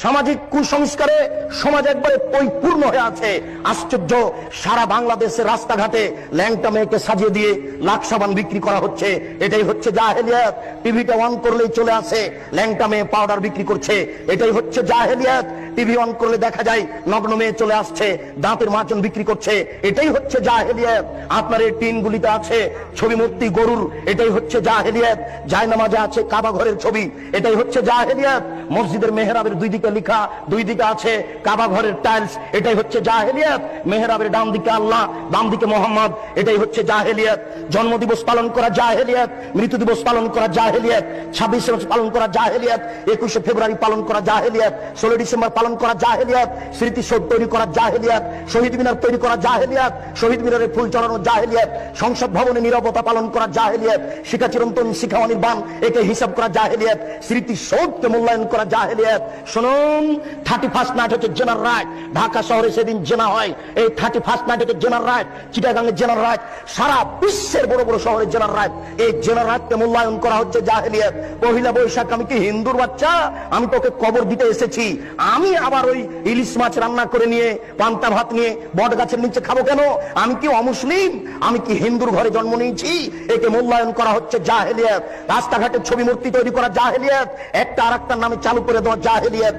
সামাজিক কুসংস্কারে সমাজ একবারে পরিপূর্ণ হয়ে আছে। আশ্চর্য, সারা বাংলাদেশের রাস্তাঘাটে ল্যাংটা মেয়েকে সাজিয়ে দিয়ে লাখ সাবান বিক্রি করা হচ্ছে। এটাই হচ্ছে জাহেলিয়াত। টিভিটা অন করলেই চলে আসে ল্যাংটা মেয়ে পাউডার বিক্রি করছে। এটাই হচ্ছে জাহেলিয়াত। টিভি অন করলে দেখা যায় নগ্ন মেয়ে চলে আসছে, দাঁতের মাজন বিক্রি করছে। এটাই হচ্ছে জাহেলিয়াত। আপনার এই টিনগুলিতে আছে ছবি মূর্তি গরুর, এটাই হচ্ছে জাহেলিয়াত। জায়নামাজে আছে কাবা ঘরের ছবি, এটাই হচ্ছে জাহেলিয়াত। মসজিদের মেহরাবের দুই দিকে লেখা, দুই দিকে আছে কাবা ঘরের টাইলস, এটাই হচ্ছে জাহেলিয়াত। মেহরাবের ডান দিকে আল্লাহ, বাম দিকে মোহাম্মদ, এটাই হচ্ছে জাহেলিয়াত। জন্মদিবস পালন করা জাহেলিয়াত, মৃত্যু দিবস পালন করা জাহেলিয়াত, 26 মার্চ পালন করা জাহেলিয়াত, 21শে ফেব্রুয়ারি পালন করা জাহেলিয়াত, 16 ডিসেম্বর পালন করা জাহেলিয়াত, স্মৃতিসৌধ তৈরি করা জাহেলিয়াত, শহীদ মিনার তৈরি করা জাহেলিয়াত, শহীদ মিনারে ফুল চড়ানো জাহেলিয়াত, সংসদ ভবনে নীরবতা পালন করা জাহেলিয়াত, শিখা চিরন্তন শিখা অনির্বাণ একে হিসাব করা জাহেলিয়াত, স্মৃতিসৌধকে মূল্যায়ন করা জাহেলিয়াত। শুনুন, 31st নাইট হচ্ছে জেনার রাইট। ঢাকা শহরে সেদিন জেনা হয়, এই 31st নাইট হচ্ছে জেনার রাইট। চিটাগাংয়ের জেনার রাইট, সারা বিশ্বের বড় বড় শহরের জেনার রাইট। এই জেনার রাইটকে মূল্যায়ন করা হচ্ছে জাহেলিয়াত। পহিলা বৈশাখ আমি কি হিন্দুর বাচ্চা? আমি তোকে কবর দিতে এসেছি। আমি আবার ওই ইলিশ মাছ রান্না করে নিয়ে পান্তা ভাত নিয়ে বট গাছের নিচে খাবো কেন? আমি কি অমুসলিম? আমি কি হিন্দুর ঘরে জন্ম নিয়েছি? একে মূল্যায়ন করা হচ্ছে জাহেলিয়াত। রাস্তাঘাটে ছবি মূর্তি তৈরি করা জাহেলিয়াত, একটা আর একটার নামে চালু করে দেওয়া জাহেলিয়াত।